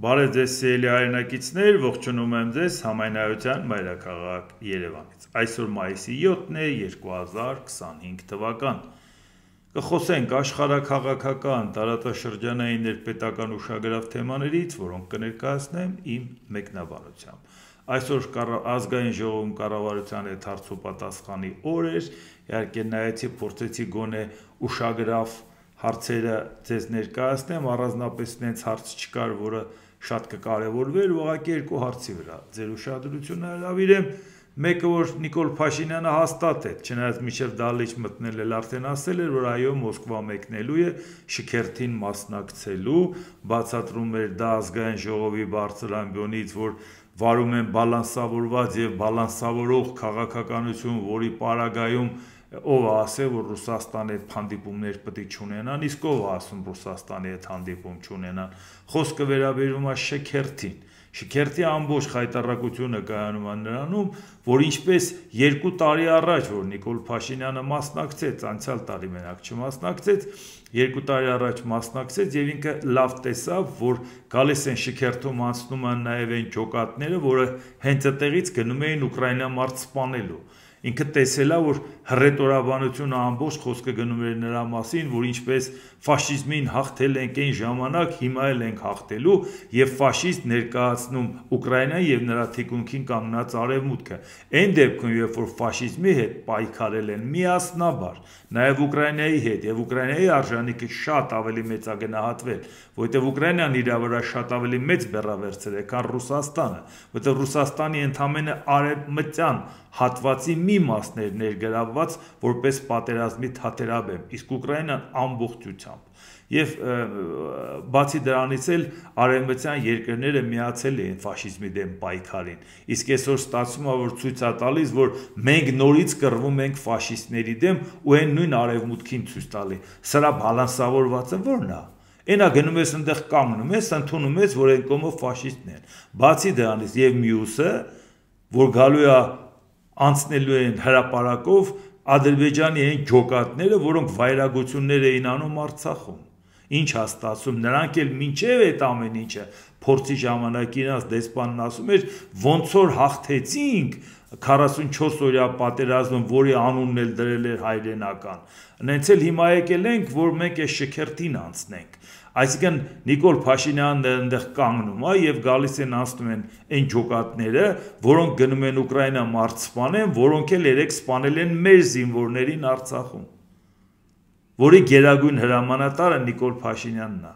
Բարև ձեզ սիրելի հայրենակիցներ, ողջունում եմ ձեզ համայնայության մայրաքաղաք Երևանից։ Այսօր մայիսի 7-ն է 2025 թվական։ Կխոսենք աշխարհաքաղաքական, տարածաշրջանային ներպետական ուշագրավ թեմաներից, որոնք կներկայացնեմ իմ մեկնաբանությամբ։ Այսօր ազգային ժողովում կառավարության հետ հարցոպատասխանի օր էր, իհարկե նայեցի փորձեցի գոնե ուշագրավ հարցերը ձեզ ներկայացնեմ, առանձնապես նենց հարց չկար, որը շատ կկարևորվեր, ուղղակի երկու հարցի վրա ձեր ուշադրությունը հրավիրեմ, մեկը որ Նիկոլ Փաշինյանը հաստատեց, չնայած մինչև դահլիճ մտնել էլ արդեն ասել էր, որ այո Մոսկվա մեկնելու է շքերթին մասնակցելու, բացատրում էր դա ազգային ժողովի բարձր ամբիոնից, որ վարում են բալանսավորված եւ բալանսավորող քաղաքականություն, որի պարագայում ով է ասել, որ Ռուսաստանի հետ հանդիպումներ պետք է չունենան, իսկ ով է ասում Ռուսաստանի հետ հանդիպում չունենան։ Խոսքը վերաբերում է շքերթին։ Շքերթի ամբողջ խայտառակությունը կայանում է նրանում, որ ինչպես 2 տարի առաջ, որ Նիկոլ Փաշինյանը մասնակցեց, անցյալ տարի մենակ չմասնակցեց, 2 տարի առաջ մասնակցեց եւ ինքը լավ տեսավ, որ գալիս են շքերթում անցնում են նաեւ այն ջոկատները, որը հենց այդտեղից գնում էին Ուկրաինա մարդ սպանելու։ Ինքը տեսել է, որ հռետորաբանությունը ամբողջ խոսքը գնում էր նրա մասին, որ ինչպես ֆաշիզմին հաղթել ենք այն ժամանակ, հիմա էլ ենք հաղթելու եւ ֆաշիստ ներկայացնում Ուկրաինան եւ նրա թիկունքին կանգնած արևմուտքը։ Այն դեպքում, երբ որ ֆաշիզմի հետ պայքարել են միասնաբար, նաեւ Ուկրաինայի հետ եւ Ուկրաինայի արժանիքը շատ ավելի մեծագնահատվել, որովհետեւ Ուկրաինան իր վրա շատ ավելի մեծ բեռավերցել է, քան Ռուսաստանը, որովհետեւ Ռուսաստանի ընդամենը արևմտյան հատվածի մի մասն էր ներգրավված որպես պատերազմի թատերաբեմ, իսկ Ուկրաինան ամբողջությամբ։ Եվ բացի դրանից էլ արևմտյան երկրները միացել էին ֆաշիզմի դեմ պայքարին։ Իսկ այսօր ստացվում է, որ ցույց է տալիս, որ մենք նորից կռվում ենք ֆաշիստների դեմ ու այն նույն արևմուտքին ցույց տալի։ Սրա բալանսավորվածը ո՞րն է։ Այնա գնում ես այնտեղ կանգնում ես, ընդունում ես, որ այն կողմը ֆաշիստն են։ Բացի դրանից եւ մյուսը, որ գալու է անցնելու են հրապարակով Ադրբեջանի այն ջոկատները, որոնք վայրագություններ էին անում Արցախում։ Ինչ հաստատում, նրանք էլ մինչև այդ ամեն ինչը փորձի ժամանակ իրանց դեսպանն ասում էր, ոնց որ հաղթեցինք 44 օրյա պատերազմում, որի անունն էլ դրել էր հայրենական։ Նենց էլ հիմա եկել ենք, որ մենք այս շքերթին անցնենք։ Այսինքն Նիկոլ Փաշինյանն այնտեղ կանգնում է եւ գալիս են անցնում են այն ջոկատները, որոնք գնում են Ուկրաինա մարդ սպանեն, որոնք էլ երեք սպանել են մեր զինվորներին Արցախում, որի գերագույն հրամանատարը Նիկոլ Փաշինյանն է։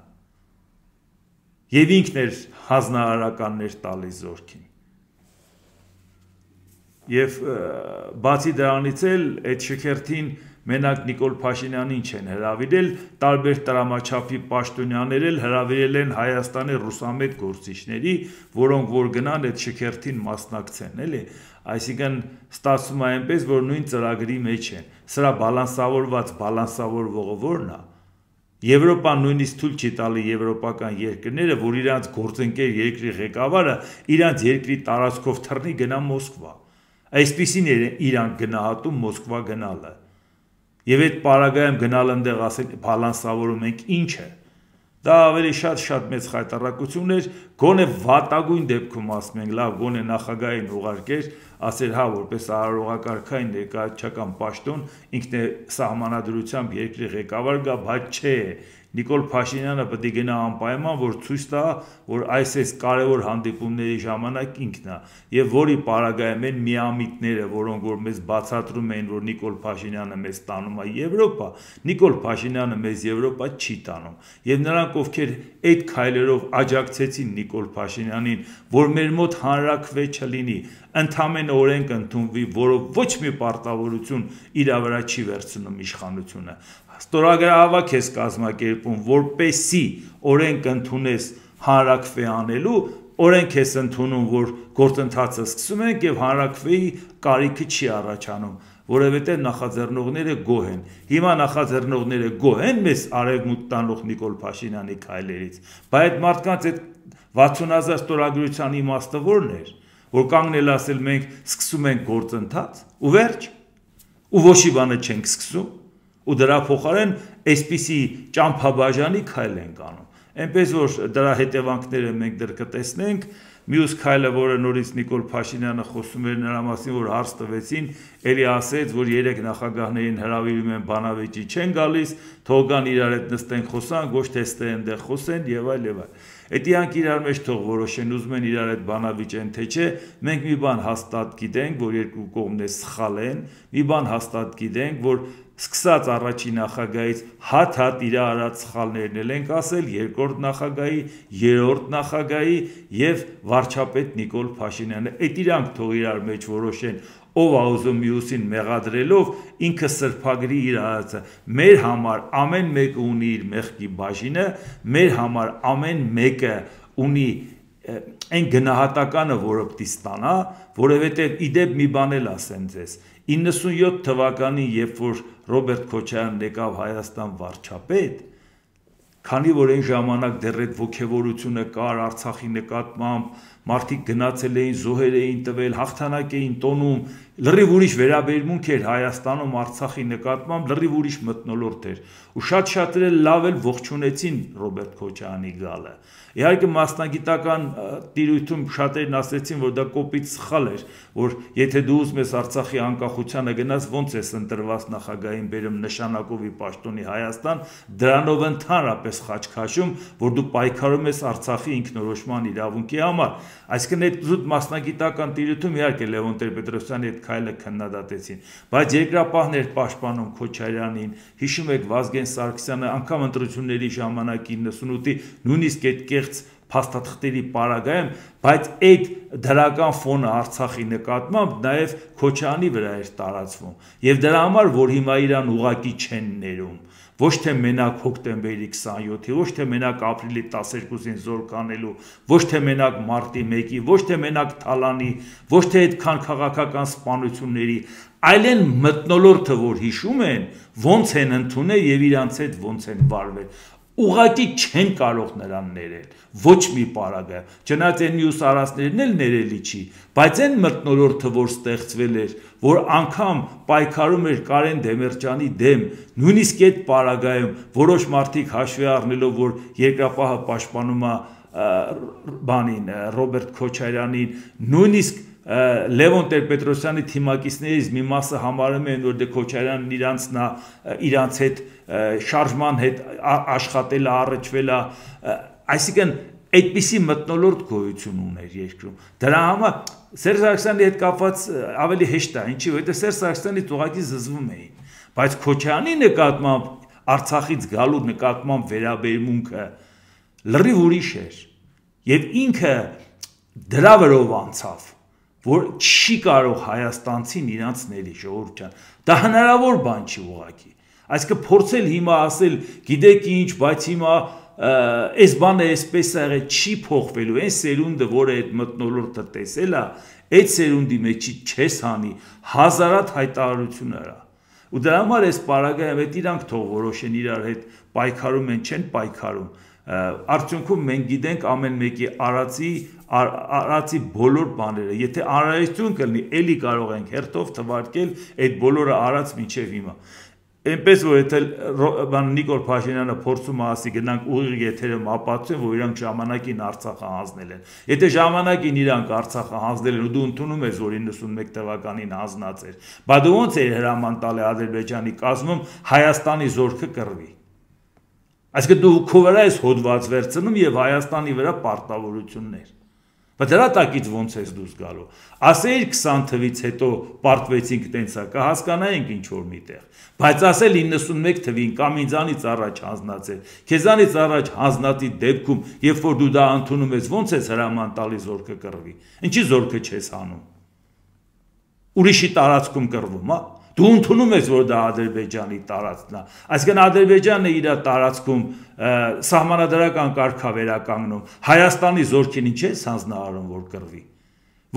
Եվ ինքն էր հանձնարարականներ տալիս զորքին։ Եվ բացի դրանից էլ այդ շքերթին մենակ Նիկոլ Փաշինյանին չեն հրավիրել, տարբեր տրամաչափի պաշտոնյաներ էլ հրավիրել են Հայաստանի ռուսամետ գործիչների, որոնք որ գնան այդ շքերթին մասնակցեն, էլի։ Այսինքն ստացվում է այնպես, որ նույն ծրագրի մեջ են։ Սրա բալանսավորվողը ո՞րն է։ Եվրոպան նույնիսկ թույլ չի տալի եվրոպական երկրները, որ իրանց գործընկեր երկրի ղեկավարը իրանց երկրի տարածքով թռնի գնա Մոսկվա։ Այսպիսին իրանք գնահատում Մոսկվա գնալը։ Եվ այդ պարագայում գնալ ընդեղ ասել բալանսավորում ենք ինչ է։ Դա ավելի շատ մեծ խայտառակություն էր, գոնե վատագույն դեպքում ասում ենք, լավ, գոնե նախագահային ուղարկեր, ասել հա, որպես արարողակարգային ներկայացչական պաշտոն, ինքն է սահմանադրությամբ երկրի ղեկավար գա, բայց չէ։ Նիկոլ Փաշինյանը պետք է գնա անպայման, որ ցույց տա, որ այս կարևոր հանդիպումների ժամանակ ինքն է, եւ որի պարագայում են միամիտները, որոնք որ մեզ բացատրում էին, որ Նիկոլ Փաշինյանը մեզ տանում է Եվրոպա, Նիկոլ Փաշինյանը մեզ Եվրոպա չի տանում։ Եվ նրանք, ովքեր այդ քայլերով աջակցեցին Նիկոլ Փաշինյանին, որ մեր մոտ հանրաքվե չլինի, ընդամենը օրենք ընդունվի, որով ոչ մի պարտավորություն իր վրա չի վերցնում իշխանությունը։ Ստորագրահավաք ես կազմակերպում, որպեսի օրենք ընդունես հանրաքվե անելու, օրենք ես ընդունում, որ գործընթացը սկսում ենք եւ հանրաքվեի կարիքը չի առաջանում, որովհետեւ նախաձեռնողները գոհ են։ Հիմա նախաձեռնողները գոհ են մեզ արևմուտք տանող Նիկոլ Փաշինյանի քայլերից, բայց այդ մարդկանց այդ 60,000 ստորագրության իմաստը ո՞րն էր, որ կանգնել ասել մենք սկսում ենք գործընթաց ու վերջ, ու ոչի բանը չենք սկսում։ Ու դրա փոխարեն այսպիսի ճամփաբաժանի քայլ ենք անում։ Այնպես որ դրա հետևանքները մենք դեռ կտեսնենք։ Մյուս քայլը, որը նորից Նիկոլ Փաշինյանը խոսում էր նրա մասին, որ հարց տվեցին, էլի ասեց, որ 3 նախագահներին հրավիրում են բանավեճի չեն գալիս, թող գան իրար հետ նստեն խոսան, ոչ թե ստե այնտեղ խոսեն եւ այլ եւ այլ։ Էդի անք իրար մեջ թող որոշեն, ուզում են իրար հետ բանավիճեն թե չէ, մենք մի բան հաստատ գիտենք, որ երկու կողմն է սխալ են, մի բան հաստատ գիտենք, որ սկսած առաջին նախագահից հատ իր արած սխալներն էլ ենք ասել, երկրորդ նախագահի, երրորդ նախագահի եւ վարչապետ Նիկոլ Փաշինյանը։ Այդ իրանք թող իրար մեջ որոշեն, ով ուզում մյուսին մեղադրելով ինքը սրբագրի իր արածը։ Մեր համար ամեն մեկը ունի իր մեղքի բաժինը, մեր համար ամեն մեկը ունի այն գնահատականը, որը պիտի ստանա, որովհետև իդեպ մի բան էլ ասեմ ձեզ։ 97 թվականին, երբ որ Ռոբերտ Քոչարյանն եկավ Հայաստան վարչապետ, քանի որ այն ժամանակ դեռ այդ ոգևորությունը կար Արցախի նկատմամբ, մարդիկ գնացել էին, զոհեր էին տվել, հաղթանակ էին տոնում, լրիվ ուրիշ վերաբերմունք էր Հայաստանում Արցախի նկատմամբ, լրիվ ուրիշ մթնոլորտ էր, ու շատ-շատերը լավ էլ ողջունեցին Ռոբերտ Քոչարյանի գալը։ Իհարկե մասնագիտական տիրույթում շատերն ասեցին, որ դա կոպիտ սխալ էր, որ եթե դու ուզում ես Արցախի անկախությանը գնաս, ոնց ես ընտրված նախագահին բերում նշանակովի պաշտոնի Հայաստան, դրանով ընդհանրապես խաչքաշում, որ դու պայքարում ես Արցախի ինքնորոշման իրավունքի համար։ Այսինքն այդ զուտ մասնագիտական տիրույթում իհարկե Լևոն Տեր-Պետրոսյանի այդ քայլը քննադատեցին, բայց երկրապահներ պաշտպանում Քոչարյանին, հիշում եք Վազգեն Սարգսյանը անգամ ընտրությունների ժամանակ 98-ի նույնիսկ այդ փաստաթղթերի պարագայում, բայց այդ դրական ֆոնը Արցախի նկատմամբ նաև Քոչարյանի վրա էր տարածվում, եւ դրա համար, որ հիմա իրան ուղակի չեն ներում, ոչ թե մենակ հոկտեմբերի 27-ի, ոչ թե մենակ ապրիլի 12-ին զորք անելու, ոչ թե մենակ մարտի 1-ի, ոչ թե մենակ Թալանի, ոչ թե այդքան քաղաքական սպանությունների, այլ են մթնոլորտը, որ հիշում են, ոնց են ընդունել եւ իրանց հետ ոնց են վարվել։ Ուղղակի չեն կարող նրան ներել, ոչ մի պարագայում, չնայած այն մյուս արածներն էլ ներելի չի, բայց այն մթնոլորտը, որ ստեղծվել էր, որ անգամ պայքարում էր Կարեն Դեմիրճյանի դեմ, նույնիսկ այդ պարագայում որոշ մարդիկ հաշվի առնելով, որ երկրապահը պաշտպանում է բանին Ռոբերտ Քոչարյանին, նույնիսկ Լևոն Տեր-Պետրոսյանի թիմակիցներից մի մասը համարում են, որ Քոչարյանն իրանց հետ շարժման հետ աշխատել է, առճվել է, այսինքն այդպիսի մթնոլորտ գոյություն ուներ երկրում։ Դրա համար Սերժ Սարգսյանի հետ կապված ավելի հեշտ է, ինչի, որովհետև Սերժ Սարգսյանից ուղղակի զզվում էին, բայց Քոչարյանի նկատմամբ Արցախից գալու նկատմամբ վերաբերմունքը լրիվ ուրիշ էր, եւ ինքը դրա վրով անցավ, որ չի կարող հայաստանցին իրանց ների ժողովուրդ ջան, դա հնարավոր բան չի ուղղակի, այսինքն փորձել հիմա ասել, գիտեք ինչ, բայց հիմա այս բանը այսպես է եղել, չի փոխվելու, այն սերունդը, որը այդ մթնոլորտը տեսել է, այդ սերունդի մեջ չես հանի, հազարատ հայտարարություն արա, ու դրա համար այս պարագայում այդ իրանք թող որոշեն իրար հետ պայքարում են, չեն պայքարում, արդյունքում մենք գիտենք ամեն մեկի արածի բոլոր բաները, եթե անհրաժեշտություն կլինի, էլի կարող ենք հերթով թվարկել այդ բոլորը արած մինչև հիմա։ Այնպես որ եթե Նիկոլ Փաշինյանը փորձում է ասի գնանք ուղիղ եթերում ապացուցեն, որ իրանք ժամանակին Արցախը հանձնել են։ Եթե ժամանակին իրանք Արցախը հանձնել են ու դու ընդունում ես, որ 91 թվականին հանձնած էր, բայց դու ոնց էր հրաման տալի Ադրբեջանի կազմում Հայաստանի զորքը կռվի։ Այսինքն դու քո վրա ես հոդված վերցնում եւ Հայաստանի վրա պարտավորություններ։ Բայց դրա տակից ոնց ես դուրս գալու։ Ասեիր 20 թվից հետո պարտվեցինք տենցա, կհասկանայինք ինչ որ միտեղ։ Բայց ասել 91 թվին կամ ինձանից առաջ հանձնացել, քեզանից առաջ հանձնատի դեպքում, երբ որ դու դա ընդունում ես, ոնց ես հրաման տալի զորքը կռվի։ Ինչի զորքը չես հանում։ Ուրիշի տարածքում կռվում, հա։ Դու ընդունում ես, որ դա Ադրբեջանի տարածքն է, այսինքն Ադրբեջանը իր տարածքում սահմանադրական կարգ է վերականգնում, Հայաստանի զորքին ինչ է հանձնարարում, որ կռվի։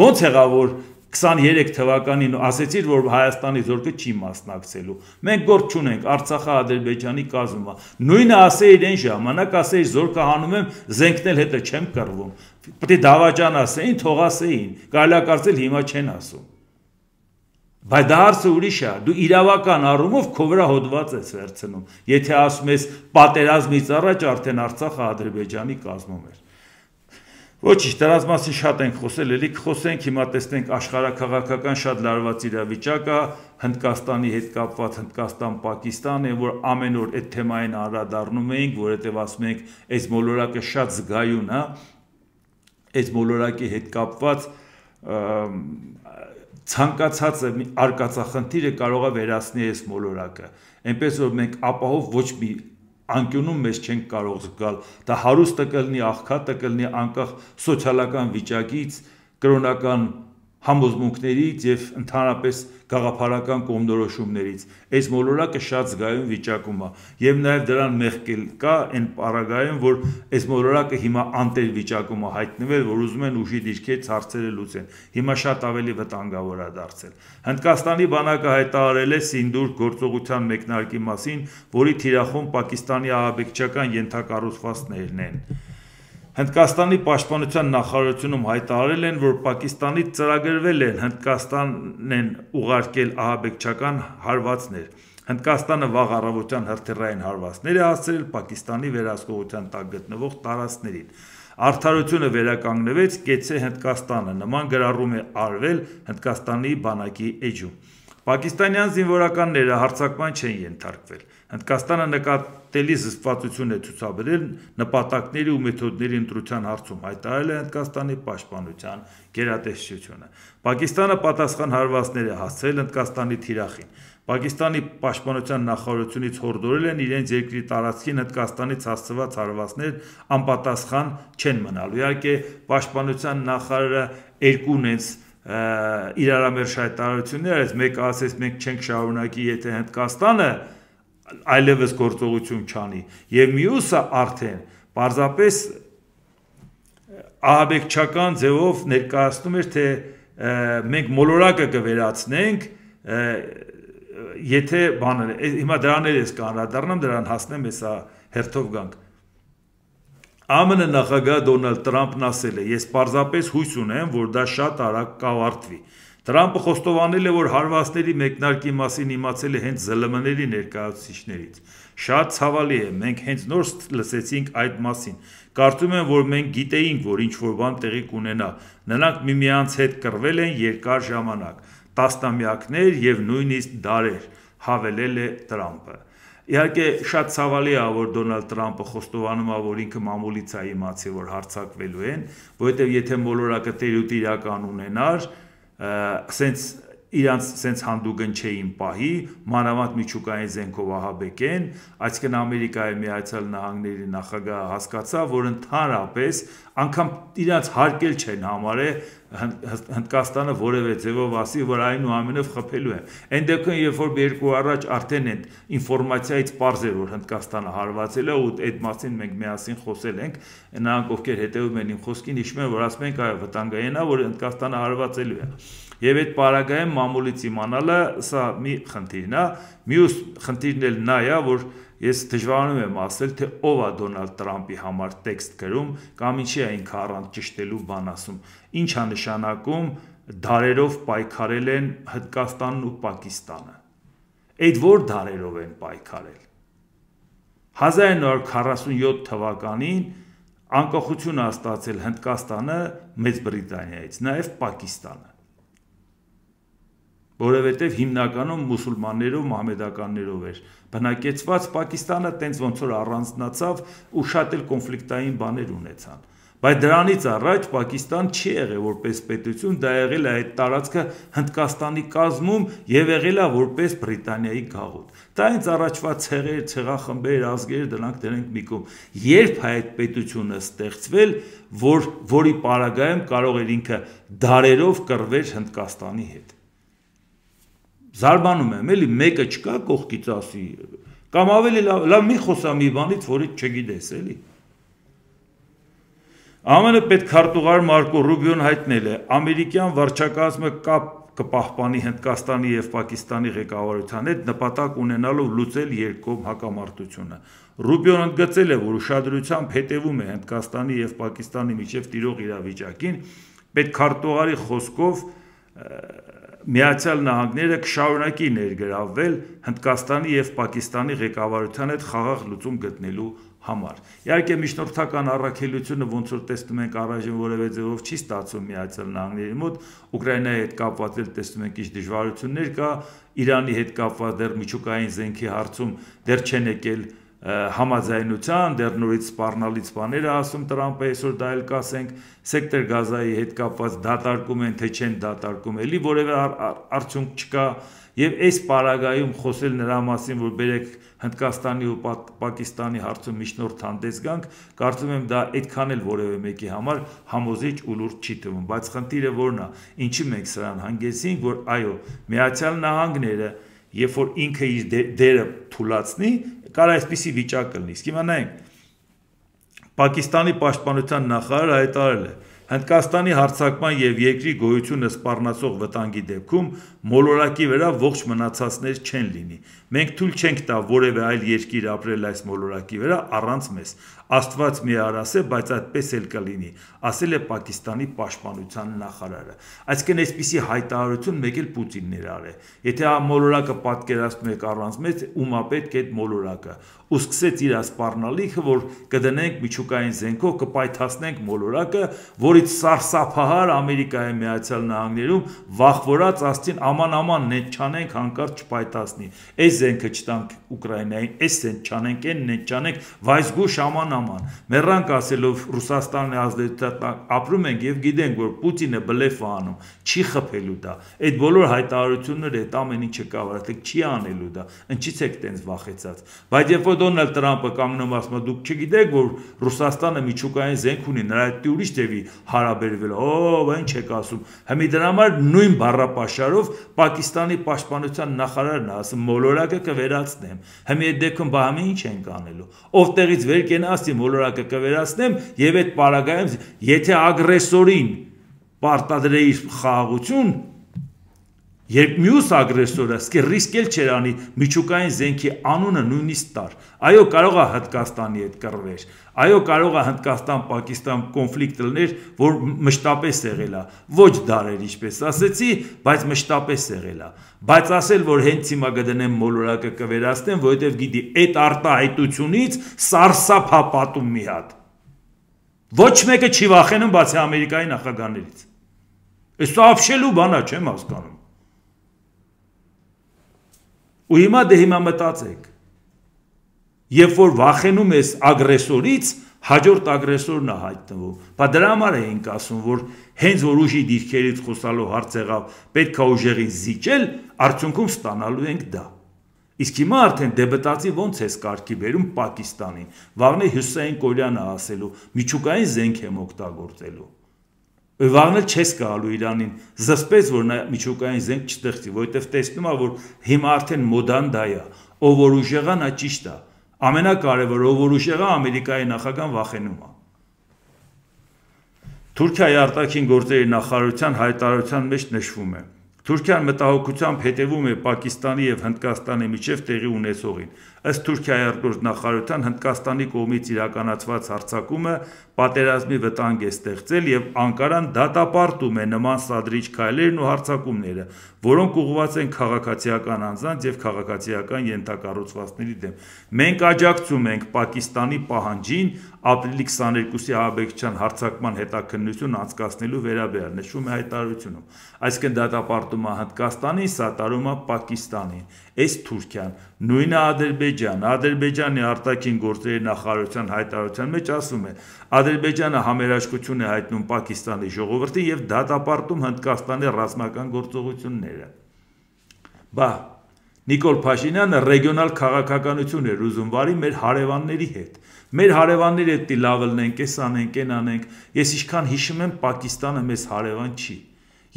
Ոնց եղավ, որ 23 թվականին ասեցիր, որ Հայաստանի զորքը չի մասնակցելու։ Մենք գործ չունենք, Արցախը Ադրբեջանի կազմում է։ Նույնը ասեիր այն ժամանակ, ասեիր զորքը հանում եմ, զենքնել հետը չեմ կռվում։ Պետք է դավաճան ասեին, թող ասեին, կարելի է կարծել հիմա չեն ասում։ Բայց դա հարցը ուրիշ է, դու իրավական առումով քո վրա հոդված ես վերցնում, եթե ասում ես պատերազմից առաջ արդեն Արցախը Ադրբեջանի կազմում էր։ Ոչինչ, դրանց մասին շատ ենք խոսել, էլի կխոսենք, հիմա տեսնենք աշխարհաքաղաքական շատ լարված իրավիճակ է, Հնդկաստանի հետ կապված Հնդկաստան-Պակիստան, որ ամեն օր այդ թեմային անդրադառնում էինք, որովհետև ասում ենք, այս մոլորակը շատ զգայուն է, այս մոլորակի հետ կապված ցանկացած արկածախնդիրը կարող է վերացնել այս մոլորակը, այնպես որ մենք ապահով ոչ մի անկյունում մեզ չենք կարող զգալ, դա հարուստը կլինի, աղքատը կլինի, անկախ սոցիալական վիճակից, կրոնական համոզմունքներից եւ ընդհանրապես գաղափարական կողմնորոշումներից։ Այս մոլորակը շատ զգայուն վիճակում է եւ նաեւ դրան մեղքել կա այն պարագայում, որ այս մոլորակը հիմա անտեր վիճակում է հայտնվել, որ ուզում են ուժի դիրքից հարցերը լուծեն։ Հիմա շատ ավելի վտանգավոր է դարձել։ Հնդկաստանի բանակը հայտարարել է Սինդուր գործողության մեկնարկի մասին, որի թիրախում Պակիստանի ահաբեկչական ենթակառուցվածքներն են։ Հնդկաստանի պաշտպանության նախարարությունում հայտարարել են, որ Պակիստանից ծրագրվել են Հնդկաստանն ուղարկել ահաբեկչական հարվածներ։ Հնդկաստանը վաղ առավոտյան հրթիռային հարվածներ է հասցրել Պակիստանի վերահսկողության տակ գտնվող տարածքներին։ Արդարությունը վերականգնվեց, կեցե Հնդկաստանը, նման գրառում է արվել Հնդկաստանի բանակի էջում։ Պակիստանյան զինվորականները հարձակման չեն ենթարկվել։ Հնդկաստանը նկատելի զսպվածություն է ցուցաբերել նպատակների ու մեթոդների ընտրության հարցում, հայտարարել է Հնդկաստանի պաշտպանության գերատեսչությունը։ Պակիստանը պատասխան հարվածներ է հասցրել Հնդկաստանի թիրախին։ Պակիստանի պաշտպանության նախարարությունից հորդորել են իրենց երկրի տարածքին Հնդկաստանից հասցված հարվածներ անպատասխան չեն մնալու։ Իհարկե, պաշտպանության նախարարը երկու իրարամերժ հայտարարություններ այս մեկը ասես մենք չենք շարունակի, եթե Հնդկաստանը այլևս գործողություն չանի, եւ մյուսը արդեն պարզապես ահաբեկչական ձևով ներկայացնում էր, թե մենք մոլորակը կվերացնենք, եթե բաներ, հիմա դրաներ ես կանրադառնամ, դրան հասնեմ, հեսա հերթով գանք։ ԱՄՆ նախագահ Դոնալդ Տրամփն ասել է. «Ես պարզապես հույս ունեմ, որ դա շատ արագ կավարտվի»։ Տրամփը խոստովանել է, որ հարվածների մեկնարկի մասին իմացել է հենց ԶԼՄ-ների ներկայացուցիչներից։ Շատ ցավալի է, մենք հենց նոր լսեցինք այդ մասին։ Կարծում եմ, որ մենք գիտեինք, որ ինչ-որ բան տեղի կունենա։ Նրանք միմյանց հետ կռվել են երկար ժամանակ, տասնամյակներ եւ նույնիսկ դարեր, հավելել է Տրամփը։ Իհարկե շատ ցավալի է, որ Դոնալդ Տրամփը խոստովանում է, որ ինքը մամուլից է իմացել, որ հարձակվելու են, որովհետև եթե մոլորակը տերուտ իրական ունենար, իրանց սենց հանդուգն չէին պահի, մանավանդ միջուկային զենքով ահաբեկեն, այսինքն Ամերիկայի Միացյալ Նահանգների նախագահը հասկացավ, որ ընդհանրապես անգամ իրանց հարկել չեն համարել Հնդկաստանը որևէ ձևով ասի, որ այնուամենով խփելու են։ Այն դեպքում, երբ որ երկու առաջ արդեն են ինֆորմացիայից պարզ էր, որ Հնդկաստանը հարվածել է ու այդ մասին մենք միասին խոսել ենք, նրանք ովքեր հետևում են իմ խոսքին, հիշում են, որ ասում ենք, այո, վտանգային է, որ Հնդկաստանը հարվածելու է։ Եվ այդ պարագայում մամուլից իմանալը սա մի խնդիրն է, մյուս խնդիրն էլ նա է, որ ես դժվարանում եմ ասել, թե ով է Դոնալդ Տրամփի համար տեքստ գրում կամ ինչի է ինքը առանց ճշտելու բան ասում, ինչ է նշանակում դարերով պայքարել են Հնդկաստանն ու Պակիստանը։ Այդ որ դարերով են պայքարել։ 1947 թվականին անկախություն է ստացել Հնդկաստանը Մեծ Բրիտանիայից, նաև Պակիստանը, որովհետև հիմնականում մուսուլմաններով, մահմեդականներով էր բնակեցված, Պակիստանը տենց ոնց որ առանձնացավ ու շատ էլ կոնֆլիկտային բաներ ունեցան։ Բայց դրանից առաջ Պակիստան չի եղել որպես պետություն, դա եղել է այդ տարածքը Հնդկաստանի կազմում եւ եղել է որպես Բրիտանիայի գաղութ։ Դա հենց առաջվա ցեղեր, ցեղախմբեր, ազգեր դրանք դրանք մի կողմ։ Երբ այդ պետությունը ստեղծվել, որի պարագայում կարող էր ինքը դարերով կռվել Հնդկաստանի հետ։ Զարմանում եմ, էլի մեկը չկա կողքից ասի, կամ ավելի լավ մի խոսա մի բանից, որից չգիտես, էլի։ ԱՄՆ պետքարտուղար Մարկո Ռուբիոն հայտնել է, ամերիկյան վարչակազմը կապ կպահպանի Հնդկաստանի եւ Պակիստանի ղեկավարության հետ նպատակ ունենալով լուծել երկկողմ հակամարտությունը։ Ռուբիոն ընդգծել է, որ ուշադրությամբ հետևում է Հնդկաստանի եւ Պակիստանի միջև տիրող իրավիճակին, պետքարտուղարի խոսքով Միացյալ Նահանգները կշարունակի ներգրավվել Հնդկաստանի եւ Պակիստանի ղեկավարության հետ խաղաղ լուծում գտնելու համար։ Իհարկե միջնորդական առաքելությունը ոնց որ տեսնում ենք առայժմ որևէ ձևով չի ստացվում Միացյալ Նահանգների մոտ, Ուկրաինայի հետ կապված էլ տեսնում ենք ինչ դժվարություններ կա, Իրանի հետ կապված դեռ միջուկային զենքի հարցում դեռ չեն եկել համաձայնության, դեռ նորից սպառնալից բաներ է ասում Տրամպը, այսօր դա էլ կասենք, սեկտոր Գազայի հետ կապված դատարկում են, թե չեն դատարկում, էլի որևէ արդյունք չկա, եւ այս պարագայում խոսել նրա մասին, որ բերեք Հնդկաստանի ու Պակիստանի հարցում միջնորդ հանդես գանք, կարծում եմ դա այդքան էլ որևէ մեկի համար համոզիչ ու լուրջ չի թվում, բայց խնդիրը որն է, ինչի մենք սրան հանգեցինք, որ այո, Միացյալ Նահանգները, երբ որ ինքը իր դերը թուլացնի, կարող է այսպիսի վիճակ լինի։ Իսկ հիմա նայենք, Պակիստանի պաշտպանության նախարարը հայտարարել է, Հնդկաստանի հարձակման եւ երկրի գոյությունը սպառնացող վտանգի դեպքում մոլորակի վրա ողջ մնացածներ չեն լինի։ Մենք թույլ չենք տա որևէ այլ երկիր ապրել այս մոլորակի վրա առանց մեզ։ Աստված մի արասե, բայց այդպես էլ կլինի, ասել է Պակիստանի պաշտպանության նախարարը։ Այսինքն այսպիսի հայտարարություն մեկ էլ Պուտինն էր արել։ Եթե մոլորակը պատկերացնում եք առանց մեզ, ումա պետք է այդ մոլորակը։ Ու սկսեց իր սպառնալիքը, որ կդնենք միջուկային զենքով, կպայթացնենք մոլորակը, որից սարսափահար Ամերիկայի Միացյալ Նահանգներում վախվորած ասցին աման նետ չանենք հանկարծ չպայթացնի։ Այս զենքը չտանք Ուկրաինային, այս զենք չանենք, այն նետ չանենք, վայզգուշ աման։ Մեռանք ասելով Ռուսաստանի ազդեցության ապրում ենք եւ գիտենք, որ Պուտինը բլեֆ է անում, չի խփելու դա։ Այդ բոլոր հայտարարությունները, այդ ամեն ինչը կավարտեք, չի անելու դա։ Ինչից եք տենց վախեցած։ Բայց երբ որ Դոնալդ Տրամպը կանգնում ասում, դուք չգիտեք, որ Ռուսաստանը միջուկային զենք ունի, նրա հետ ուրիշ ձևի հարաբերվել, ինչ եք ասում։ Հիմա դրա համար նույն բառապաշարով Պակիստանի պաշտպանության նախարարն է ասում, մոլորակը կվերացնեմ։ Հիմա այդ դեպքում բամի ինչ ենք անելու։ Ով տեղից վեր կենա մոլորակը կվերացնեմ եւ այդ պարագայում եթե ագրեսորին պարտադրեի խաղաղություն երբ մյուս ագրեսորը սկի ռիսկել չեր անի միջուկային զենքի անունը նույնիսկ տար այո կարող է Հնդկաստանի հետ կռվեր այո կարող է Հնդկաստան-Պակիստան կոնֆլիկտ լիներ որ մշտապես եղել է ոչ դարեր ինչպես ասեցի բայց մշտապես եղել է բայց ասել որ հենց հիմա կդնեմ մոլորակը կվերացնեմ որովհետեւ գիտի այդ արտահայտությունից սարսափ հապատում մի հատ ոչ մեկը չի վախենում բացի Ամերիկայի նախագահներից այս ապշելու բանա չեմ հասկանում ու հիմա դե հիմա մտածեք երբ որ վախենում ես ագրեսորից հաջորդ ագրեսորն է հայտնվում բա դրա համար էինք ասում որ հենց որ ուժի դիրքերից խոսալու հարց եղավ պետք է ուժերին զիջել արդյունքում ստանալու ենք դա իսկ հիմա արդեն դեբտացի ոնց է կարգի բերում Պակիստանին վաղն է Հյուսեյն Կորյանը ասելու միջուկային զենք եմ օգտագործելու Վաղն չես գալու Իրանին զսպեց որ նա միջուկային զենք չստեղծի որովհետև տեսնում է որ հիմա արդեն մոդան դա է ով որ ուժեղա նա ճիշտ է ամենակարևորը ով որ ուժեղա Ամերիկայի նախագահան վախենում է Թուրքիայի արտաքին գործերի նախարարության հայտարարության մեջ նշվում է Թուրքիան մտահոգությամբ հետևում է Պակիստանի եւ Հնդկաստանի միջև տեղի ունեցողին ըստ Թուրքիայի արտգործնախարարության Հնդկաստանի կողմից իրականացված հարձակումը պատերազմի վտանգ է ստեղծել եւ Անկարան դատապարտում է նման սադրիչ քայլերն ու հարձակումները որոնք ուղղված են քաղաքացիական անձանց եւ քաղաքացիական ենթակառուցվածքների դեմ մենք աջակցում ենք Պակիստանի պահանջին ապրիլի 22-ի ահաբեկչության հարձակման հետաքննություն անցկացնելու վերաբերյալ նշվում է հայտարարությունում այսինքն դատապարտում է Հնդկաստանին սատարում է Պակիստանին այս Թուրքիան նույնը Ադրբեջանի արտաքին գործերի նախարարության հայտարարության մեջ ասում է Ադրբեջանը համերաշխություն է հայտնում Պակիստանի ժողովրդին եւ դատապարտում Հնդկաստանի ռազմական գործողությունները բա Նիկոլ Փաշինյանը ռեգիոնալ քաղաքականություն էր ուզում վարի մեր հարևանների հետ մեր հարևանների հետ լավ լինենք, էս անենք, այն անենք ես ինչքան հիշում եմ Պակիստանը մեզ հարևան չի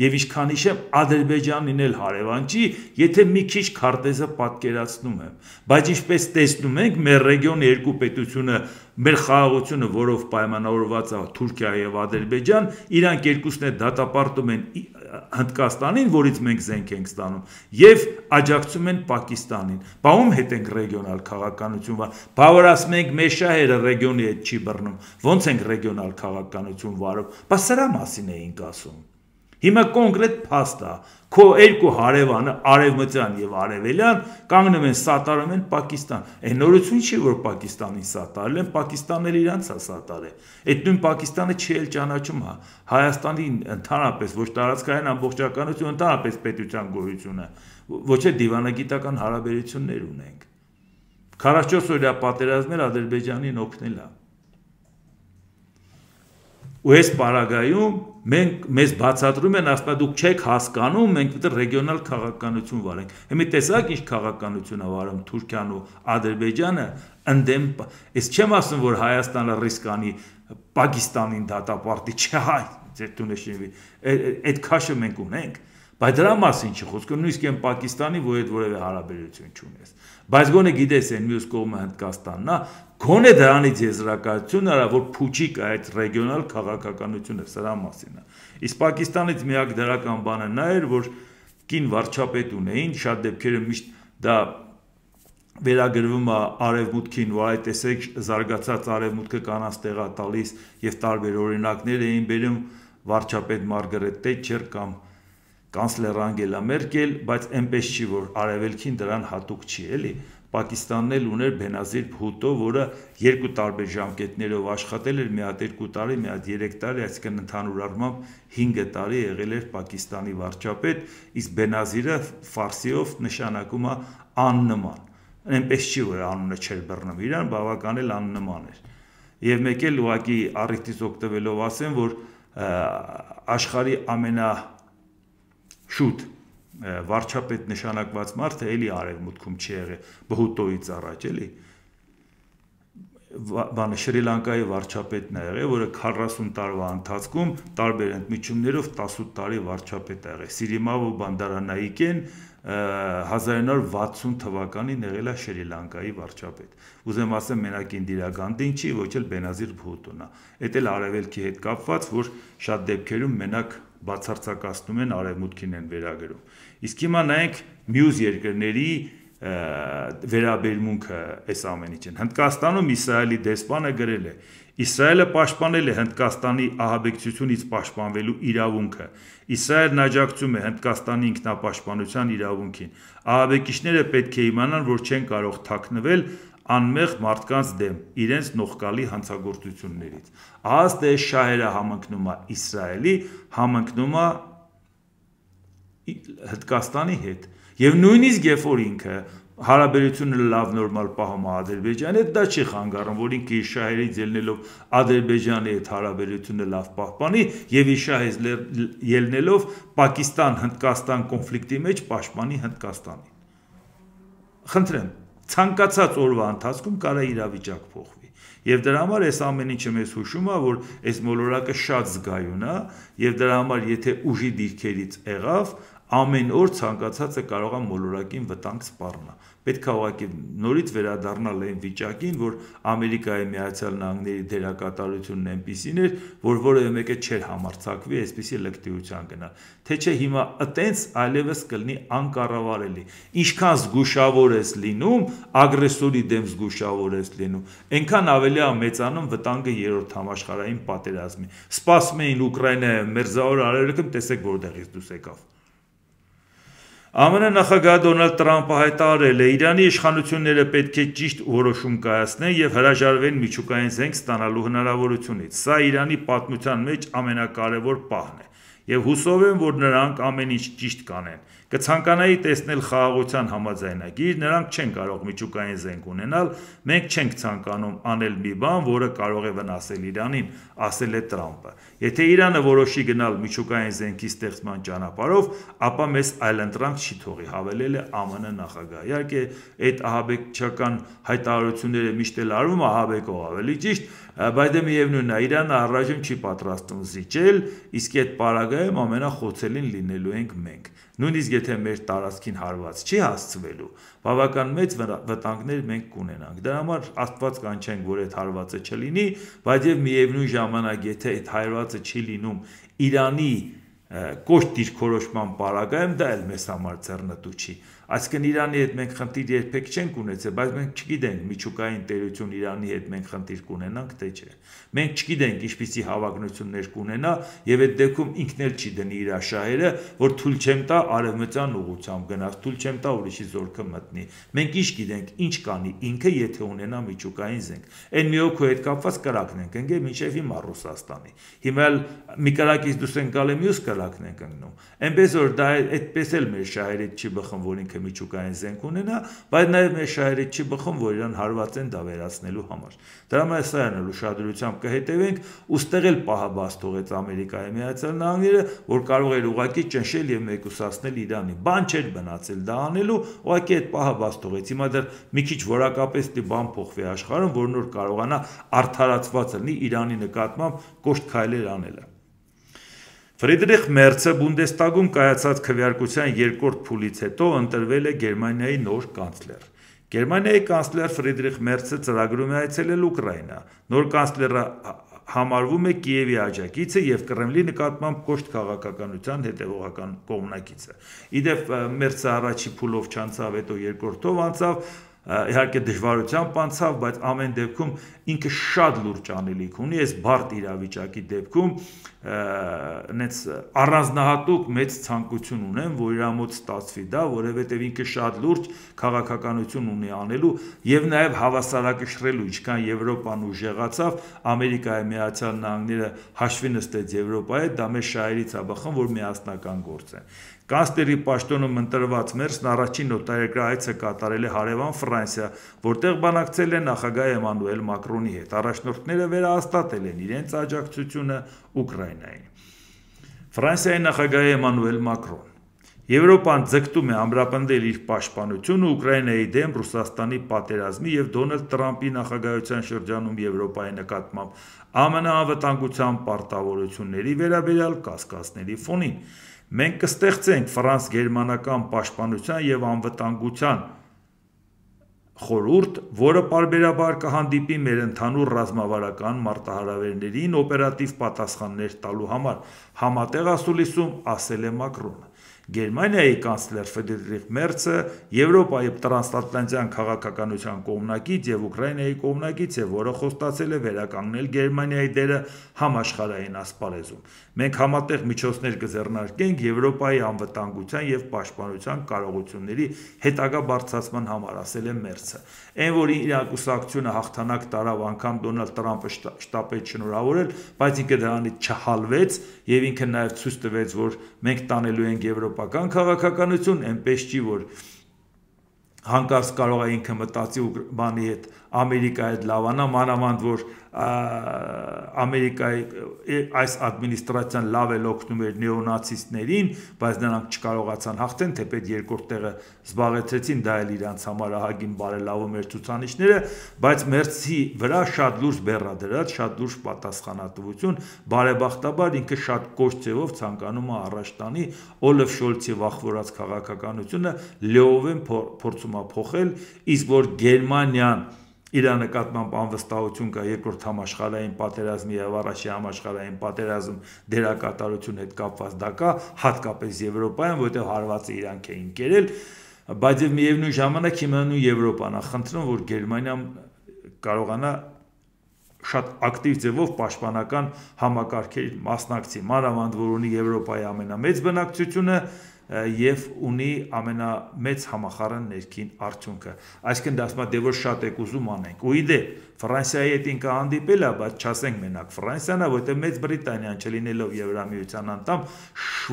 Եվ ինչքան հիշեմ Ադրբեջանին էլ հարևան չի, եթե մի քիչ քարտեզը պատկերացնում եմ, բայց ինչպես տեսնում ենք, մեր ռեգիոնի երկու պետությունը, մեր խաղաղությունը, որով պայմանավորված է Թուրքիա եւ Ադրբեջան, իրանք երկուսն է դատապարտում են Հնդկաստանին, որից մենք զենք ենք ստանում, եւ աջակցում են Պակիստանին։ Բա ում հետ ենք ռեգիոնալ քաղաքականություն, բա որ ասում ենք մեր շահերը ռեգիոնի հետ չի բռնում, ոնց ենք ռեգիոնալ քաղաքականություն վարում, բա սրա մասին էինք ասում։ Հիմա կոնկրետ փաստ է, քո երկու հարևանը արևմտյան եւ արևելյան կանգնում են սատարում են Պակիստան։ Այն նորություն չի, որ Պակիստանին սատարել են, Պակիստանն էլ իրանց է սատարել։ Այդ նույն Պակիստանը չի էլ ճանաչում Հայաստանի ընդհանրապես ոչ տարածքային ամբողջականություն, ընդհանրապես պետության գոյությունը, ոչ էլ դիվանագիտական հարաբերություններ ունենք։ 44 օրյա պատերազմներ Ադրբեջանին օգնել է։ Ու այս պարագայում մեզ բացատրում են, ասում դուք չեք հասկանում, մենք պետք է ռեգիոնալ քաղաքականություն վարենք։ Հիմա տեսակ ինչ քաղաքականություն է վարում Թուրքիան ու Ադրբեջանը ընդդեմ, ես չեմ ասում, որ Հայաստանը ռիսկ անի Պակիստանին դատապարտի, չէ, հայ, ձեր տունեշինվի, այդ քաշը մենք ունենք, բայց դրա մասին չի խոսքը, նույնիսկ են Պակիստանի, որ այդ որևէ հարաբերություն չունես։ Բայց գոնե գիտես են մյուս կողմը Հնդկաստանն է, գոնե դրանից եզրակացություն արա, որ փուչի կա այդ ռեգիոնալ քաղաքականությունը, սրա մասին է։ Իսկ Պակիստանից միակ դրական բանը նա էր, որ կին վարչապետ ունեին, շատ դեպքերում միշտ դա վերագրվում է արևմուտքին, որ այդ տեսեք զարգացած արևմուտքը կանանց տեղա տալիս եւ տարբեր օրինակներ էին բերում վարչապետ Մարգարետ Թետչեր կամ կանցլեր Անգելա Մերկել, բայց այնպես չի, որ արևելքին դրան հատուկ չի, էլի։ Պակիստանն էլ ուներ Բենազիր Բհուտո, որը երկու տարբեր ժամկետներով աշխատել էր, մի հատ 2 տարի, մի հատ 3 տարի, այսինքն ընդհանուր առմամբ 5 տարի եղել էր Պակիստանի վարչապետ, իսկ Բենազիրը ֆարսիով նշանակում է աննման։ Այնպես չի, որ անունը չէր բռնում իրան, բավական էլ աննման էր։ Եվ մեկ էլ ուղղակի առիթից օգտվելով ասեմ, որ աշխարհի ամենաշուտ վարչապետ նշանակված մարդը էլի արևմուտքում չի եղել Բհուտոից առաջ, էլի բանը Շրի Լանկայի վարչապետն է եղել, որը 40 տարվա ընթացքում տարբեր ընդմիջումներով 18 տարի վարչապետ է եղել։ Սիրիմավո Բանդարանայիկեն 1960 թվականին եղել է Շրի Լանկայի վարչապետ։ Ուզեմ ասեմ մենակ Ինդիրա Գանդին չի, ոչ էլ Բենազիր Բհուտոն է։ Էդ էլ արևելքի հետ կապված, որ շատ դեպքերում մենակ բացարձակացնում են արևմուտքին են վերագրում։ Իսկ հիմա նայենք մյուս երկրների վերաբերմունքը այս ամեն ինչին։ Հնդկաստանում Իսրայելի դեսպանը գրել է. Իսրայելը պաշտպանել է Հնդկաստանի ահաբեկչությունից պաշտպանվելու իրավունքը։ Իսրայելն աջակցում է Հնդկաստանի ինքնապաշտպանության իրավունքին։ Ահաբեկիչները պետք է իմանան, որ չեն կարող թաքնվել անմեղ մարդկանց դեմ իրենց նողկալի հանցագործություններից։ Ահա դե շահերը համընկնում է Իսրայելի, համընկնում է Հնդկաստանի հետ։ Եվ նույնիսկ երբ որ ինքը հարաբերությունը լավ նորմալ պահում է Ադրբեջանի հետ, դա չի խանգարում, որ ինքը իր շահերից ելնելով Ադրբեջանի հետ հարաբերությունը լավ պահպանի եւ իր շահից ելնելով Պակիստան-Հնդկաստան կոնֆլիկտի մեջ պաշտպանի Հնդկաստանին։ Խնդրեմ, ցանկացած օրվա ընթացքում կարա իրավիճակ փոխվի։ Եվ դրա համար այս ամեն ինչը մեզ հուշում է, որ այս մոլորակը շատ զգայուն է, եւ դրա համար եթե ուժի դիրքերից եղավ, ամեն օր ցանկացածը կարող է մոլորակին վտանգ սպառնա։ Պետք է ուղղակի նորից վերադառնալ այն վիճակին, որ Ամերիկայի Միացյալ Նահանգների դերակատարությունն այնպիսին էր, որ որևէ մեկը չէր համարձակվի այսպիսի լկտիության գնալ։ Թե չէ հիմա այտենց այլևս կլինի անկառավարելի։ Ինչքան զգուշավոր ես լինում, ագրեսորի դեմ զգուշավոր ես լինում, այնքան ավելի է մեծանում վտանգը երրորդ համաշխարհային պատերազմի։ Սպասում էին Ուկրաինայում մերձավոր արևելքում, տեսեք որտեղից դուրս եկավ։ ԱՄՆ նախագահ Դոնալդ Տրամփը հայտարարել է. Իրանի իշխանությունները պետք է ճիշտ որոշում կայացնեն եւ հրաժարվեն միջուկային զենք ստանալու հնարավորությունից։ Սա Իրանի պատմության մեջ ամենակարևոր պահն է եւ հուսով եմ, որ նրանք ամեն ինչ ճիշտ կանեն։ Կցանկանայի տեսնել խաղաղության համաձայնագիր, նրանք չեն կարող միջուկային զենք ունենալ, մենք չենք ցանկանում անել մի բան, որը կարող է վնասել Իրանին, ասել է Տրամփը։ Եթե Իրանը որոշի գնալ միջուկային զենքի ստեղծման ճանապարհով, ապա մեզ այլընտրանք չի թողի, հավելել է ԱՄՆ նախագահը։ Իհարկե, այդ ահաբեկչական հայտարարությունները միշտ էլ արվում ահաբեկող ավելի ճիշտ, բայց դե միևնույնն է, Իրանը առայժմ չի պատրաստվում զիջել, իսկ այդ պարագայում ամենախոցելին լինելու ենք մենք։ Նույնիսկ եթե մեր տարածքին հարված չի հասցվելու, բավական մեծ վտանգներ մենք կունենանք։ Դրա համար Աստված կանչենք, որ այդ հարվածը չլինի, բայց եւ միևնույն ժամանակ, եթե այդ հարվածը չի լինում Իրանի կոշտ դիրքորոշման պարագայում, դա էլ մեզ համար ձեռնտու չի։ Այսինքն Իրանի հետ մենք խնդիր երբեք չենք ունեցել, բայց մենք չգիտենք միջուկային տերություն Իրանի հետ մենք խնդիր կունենանք, թե չէ։ Մենք չգիտենք ինչպիսի հավակնություններ կունենա եւ այդ դեպքում ինքն էլ չի դնի իր շահերը, որ թույլ չեմ տա արևմտյան ուղղությամբ գնաց, թույլ չեմ տա ուրիշի զորքը մտնի։ Մենք ինչ գիտենք, ինչ կանի ինքը, եթե ունենա միջուկային զենք։ Այն մի օքու հետ կապված կրակն ենք ընկել մինչև հիմա Ռուսաստանի։ Հիմա մի կրակից դուրս են գալի մյուս կրակն ենք ընկնում։ Այնպես որ դա այդպես էլ մեր շահերից չի բխում, որ ինքը միջուկային զենք ունենա, բայց նաև մեր շահերից չի բխում, որ իրան հարված են դա վերացնելու համար։ Դրա համար սա էլ ուշադրությամբ կհետևենք, ուստեղ էլ պահաբաց թողեց Ամերիկայի Միացյալ Նահանգները, որ կարող էր ուղղակի ճնշել եւ մեկուսացնել Իրանի։ Բան չէր մնացել դա անելու, ուղղակի այդ պահաբաց թողեց։ Հիմա դեռ մի քիչ որակապես դի բան փոխվի աշխարհում, որ նոր կարողանա արդարացված լինի Իրանի նկատմամբ կոշտ քայլեր անելը։ Ֆրիդրիխ Մերցը Բունդեստագում կայացած քվեարկության երկրորդ փուլից հետո ընտրվել է Գերմանիայի նոր կանցլեր։ Գերմանիայի կանցլեր Ֆրիդրիխ Մերցը ծրագրում է այցելել Ուկրաինա։ Նոր կանցլերը համարվում է Կիևի աջակիցը եւ Կրեմլի նկատմամբ կոշտ քաղաքականության հետևողական կողմնակիցը։ Իդեպ Մերցը առաջի փուլով չանցավ, հետո երկրորդով անցավ, իհարկե դժվարությամբ անցավ, բայց ամեն դեպքում ինքը շատ լուրջ անելիք ունի, այս բարդ իրավիճակի դեպքում նենց առանձնահատուկ մեծ ցանկություն ունեմ, որ իր մոտ ստացվի դա, որովհետև ինքը շատ լուրջ քաղաքականություն ունի անելու եւ նաեւ հավասարակշռելու, ինչքան Եվրոպան ուժեղացավ, Ամերիկայի Միացյալ Նահանգները հաշվի նստեց Եվրոպայի, դա մեր շահերից է բխում, որ միասնական գործ է։ Կանցլերի պաշտոնում ընտրված Մերցն առաջին նոտարերկրյա այցը կատարել է հարևան Ֆրանսիա, որտեղ բանակցել է նախագահ Էմանուել Մակրոնի հետ։ Առաջնորդները վերահաստատել են իրենց աջակցությունը Ուկրաինային։ Ֆրանսիայի նախագահ Էմանուել Մակրոն Եվրոպան ձգտում է ամրապնդել իր պաշտպանությունը Ուկրաինայի դեմ Ռուսաստանի պատերազմի եւ Դոնալդ Տրամփի նախագահության շրջանում Եվրոպայի նկատմամբ ԱՄՆ անվտանգության պարտավորությունների վերաբերյալ կասկածների ֆոնին։ Մենք կստեղծենք ֆրանս-գերմանական պաշտպանության եւ անվտանգության խորհուրդ, որը պարբերաբար կհանդիպի մեր ընդհանուր ռազմավարական մարտահրավերներին օպերատիվ պատասխաններ տալու համար, համատեղ ասուլիսում ասել է Մակրոնը։ Գերմանիայի կանցլեր Ֆրիդրիխ Մերցը Եվրոպայի տրանսատլանտյան քաղաքականության կողմնակից եւ Ուկրաինայի կողմնակից է, որը խոստացել է վերականգնել Գերմանիայի դերը համաշխարհային ասպարեզում։ Մենք համատեղ միջոցներ կձեռնարկենք Եվրոպայի անվտանգության եւ պաշտպանության կարողությունների հետագա բարձրացման համար, ասել է Մերցը։ Այն որ իր կուսակցությունը հաղթանակ տարավ, անգամ Դոնալդ Տրամփը շտապեց շնորհավորել, բայց ինքը դրանից չհալվեց եւ ինքը նաեւ ցույց տվեց, որ մենք տանելու ենք եվրոպական քաղաքականություն, այնպես չի, որ հանկարծ կարող է ինքը մտածի բանի հետ Ամերիկայի հետ լավանա, մանավանդ որ Ամերիկայի այս ադմինիստրացիան լավ էլ օգնում էր նեոնացիստներին, բայց նրանք չկարողացան հաղթեն, թեպետ երկրորդ տեղը զբաղեցրեցին, դա էլ իրանց համար ահագին բարելավում էր ցուցանիշները, բայց Մերցի վրա շատ լուրջ բեռադրած, շատ լուրջ պատասխանատվություն, բարեբախտաբար ինքը շատ կոշտ ձևով ցանկանում է առաջ տանի Օլաֆ Շոլցի վախվորած քաղաքականությունը լիովին փորձում է փոխել, իսկ որ Գերմանիան իր նկատմամբ անվստահություն կա երկրորդ համաշխարհային պատերազմի եւ առաջի համաշխարհային պատերազմ դերակատարություն հետ կապված դա կա, հատկապես Եվրոպայում, որտեղ հարվածը իրանք էին կերել, բայց եւ միևնույն ժամանակ հիմա նույն Եվրոպան է խնդրում, որ Գերմանիան կարողանա շատ ակտիվ ձևով պաշտպանական համակարգերի մասնակցի, մանավանդ որ ունի Եվրոպայի ամենամեծ բնակչությունը եւ ունի ամենամեծ համախառն ներքին արդյունքը։ Այսինքն դա ասում է, դե որ շատ եք ուզում անենք։ Ու իդե Ֆրանսիայի հետ ինքը հանդիպել է, բայց չասենք մենակ Ֆրանսիան է, որտեղ Մեծ Բրիտանիան չլինելով Եվրամիության անդամ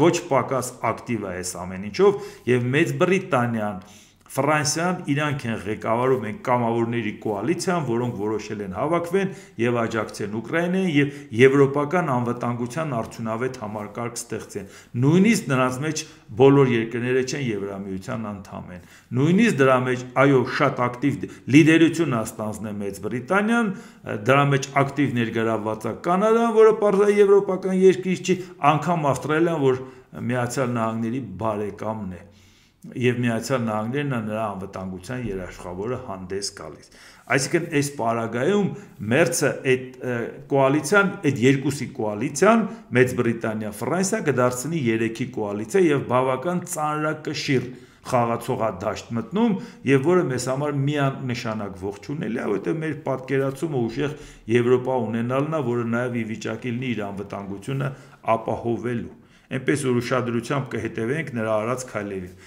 ոչ պակաս ակտիվ է այս ամեն ինչով եւ Մեծ Բրիտանիան Ֆրանսիան իրանք են ղեկավարում են կամավորների կոալիցիան, որոնք որոշել են հավաքվեն եւ աջակցեն Ուկրաինային եւ եվրոպական անվտանգության արդյունավետ համակարգ ստեղծեն։ Նույնիսկ նրանց մեջ բոլոր երկրները չեն Եվրամիության անդամ են։ Նույնիսկ դրա մեջ, այո, շատ ակտիվ լիդերություն ստանձն է Մեծ Բրիտանիան, դրա մեջ ակտիվ ներգրավված է Կանադան, որը պարզապես եվրոպական երկիր չի, անգամ Ավստրալիան, որ Միացյալ Նահանգների բարեկամն է։ Եվ Միացյալ Նահանգներն է նրա անվտանգության երաշխավորը հանդես գալիս։ Այսինքն այս պարագայում Մերցը այդ կոալիցիան, այդ երկուսի կոալիցիան Մեծ Բրիտանիա, Ֆրանսիա կդարձնի 3-ի կոալիցիա եւ բավական ծանրակշիռ խաղացողադաշտ մտնում եւ որը մեզ համար միանշանակ ողջունելի է, որովհետեւ մեր պատկերացումը ուժեղ Եվրոպա ունենալն է, որը նաեւ ի վիճակի լինի իր անվտանգությունը ապահովելու։ Այնպես որ ուշադրությամբ կհետևենք նրա արած քայլերին։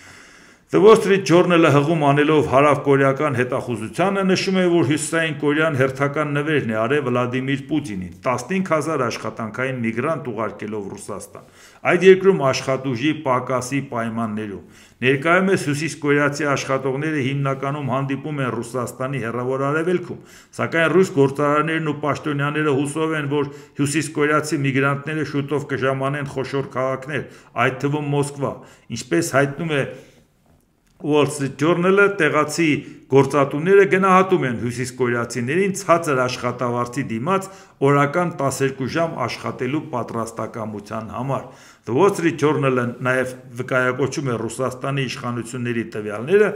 The Wall Street Journal-ը հղում անելով հարավկորեական հետախուզությանը նշում է, որ Հյուսիսային Կորեան հերթական նվերն է արել Վլադիմիր Պուտինին 15000 աշխատանքային միգրանտ ուղարկելով Ռուսաստան։ Այդ երկրում աշխատուժի պակասի պայմաններում ներկայումս հյուսիսկորեացի աշխատողները հիմնականում հանդիպում են Ռուսաստանի հեռավոր արևելքում, սակայն ռուս գործարարներն ու պաշտոնյաները հուսով են, որ հյուսիսկորեացի միգրանտները շուտով կժամանեն խոշոր քաղաքներ, այդ թվում Մոսկվա, ինչպես հայտնում է Wall Street Journal-ը, տեղացի գործատուները գնահատում են հյուսիսկորեացիներին ցածր աշխատավարձի դիմաց օրական 12 ժամ աշխատելու պատրաստակամության համար։ The Wall Street Journal-ը նաև վկայակոչում է Ռուսաստանի իշխանությունների տվյալները,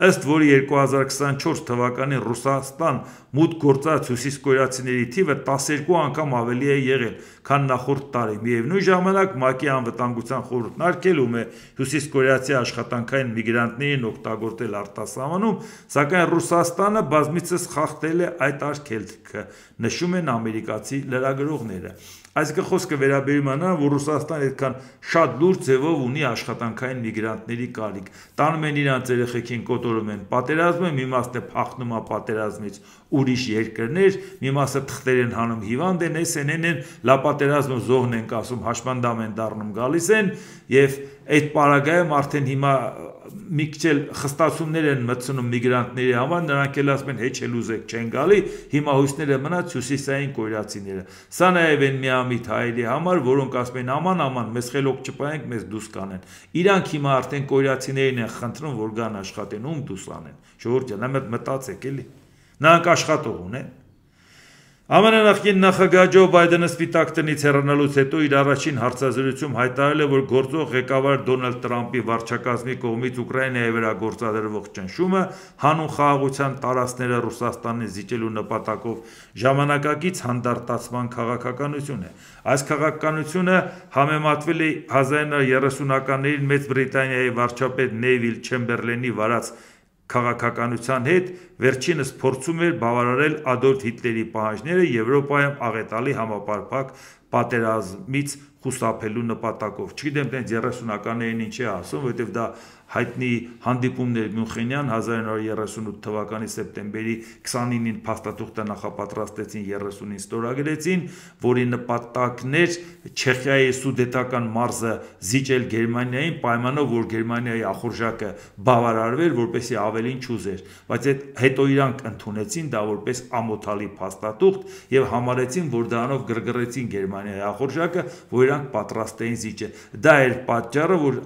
ըստ որի 2024 թվականին Ռուսաստան մուտք գործած հյուսիսկորեացիների թիվը 12 անգամ ավելի է եղել, քան նախորդ տարի։ Միևնույն ժամանակ ՄԱԿ-ի անվտանգության խորհուրդն արգելում է հյուսիսկորեացի աշխատանքային միգրանտներին օգտագործել արտասահմանում, սակայն Ռուսաստանը բազմիցս խախտել է այդ արգելքը, նշում են ամերիկացի լրագրողները։ Այսինքն խոսքը վերաբերում է նրան, որ Ռուսաստանը այդքան շատ լուրջ ձևով ունի աշխատանքային միգրանտների կարիք։ Տանում են իրանց երեխեքին կոտորում են պատերազմը, մի մասը փախնում է պատերազմից ուրիշ երկրներ, մի մասը թղթեր են հանում հիվանդ են, SNN-ն են, լա պատերազմը զոհն են ասում, հաշմանդամ են դառնում գալիս են, եւ այդ պարագայում արդեն հիմա մի քիչ խստացումներ են մտցնում միգրանտների համար, նրանք էլ ասում են հեչ էլ ուզեք չեն գալի, հիմա հույսները մնաց հյուսիսային կորեացիները։ Սա նաև են միամիտ հայերի համար, որոնք ասում են աման, մեզ խելոք չպայենք, մեզ դուս կանեն։ Իրանք հիմա արդեն կորեացիներին են խնդրում, որ գան աշխատեն, ում դուս անեն։ Ժողովուրդ ջան, մտածեք էլի։ Նրանք աշխատող ունեն։ ԱՄՆ նախկին նախագահ Ջո Բայդենը Սպիտակ տնից հեռանալուց հետո իր առաջին հարցազրույցում հայտարարել է, որ գործող ղեկավար Դոնալդ Տրամփի վարչակազմի կողմից Ուկրաինայի վրա գործադրվող ճնշումը հանուն խաղաղության տարածքները Ռուսաստանին զիջելու նպատակով ժամանակակից հանդարտացման քաղաքականություն է։ Այս քաղաքականությունը համեմատվել է 1930-ականներին Մեծ Բրիտանիայի վարչապետ Նեյվիլ Չեմբերլենի վարած քաղաքականության հետ, վերջինս փորձում էր բավարարել Ադոլֆ Հիտլերի պահանջները Եվրոպայում աղետալի համապարփակ պատերազմից խուսափելու նպատակով։ Չգիտեմ, տենց 30-ականներին ինչ է ասում, որովհետև դա հայտնի հանդիպումներ Մյունխենյան 1938 թվականի սեպտեմբերի 29-ին փաստաթուղթը նախապատրաստեցին 30-ին ստորագրեցին, որի նպատակն էր Չեխիայի Սուդետական մարզը զիջել Գերմանիային, պայմանով որ Գերմանիայի ախորժակը բավարարվեր, որպեսզի ավելին չուզեր, բայց հետո իրանք ընդունեցին դա որպես ամոթալի փաստաթուղթ եւ համարեցին, որ դրանով գրգռեցին Գերմանիայի ախորժակը, որ իրանք պատրաստ էին զիջել։ Դա էր պատճառը, որ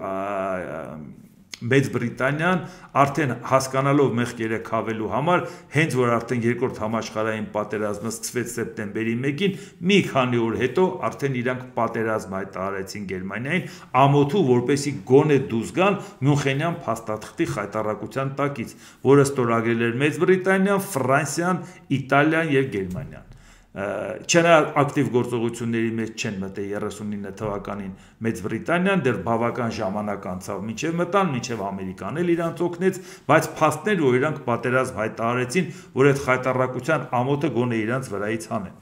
Մեծ Բրիտանիան արդեն հասկանալով մեղքերը քավելու համար, հենց որ արդեն երկրորդ համաշխարհային պատերազմը սկսվեց սեպտեմբերի 1-ին, մի քանի օր հետո արդեն իրանք պատերազմ հայտարարեցին Գերմանիային, ամոթու որպեսի գոնե դուրս գան Մյունխենյան փաստաթղթի խայտառակության տակից, որը ստորագրել էր Մեծ Բրիտանիան, Ֆրանսիան, Իտալիան եւ Գերմանիան։ Չնայած ակտիվ գործողությունների մեջ չեն մտել 39 թվականին Մեծ Բրիտանիան, դեռ բավական ժամանակ անցավ մինչև մտան, մինչև Ամերիկան էլ իրանց օգնեց, բայց փաստներ, որ իրանք պատերազմ հայտարարեցին, որ այդ խայտառակության ամոթը գոնե իրանց վրայից հանեն։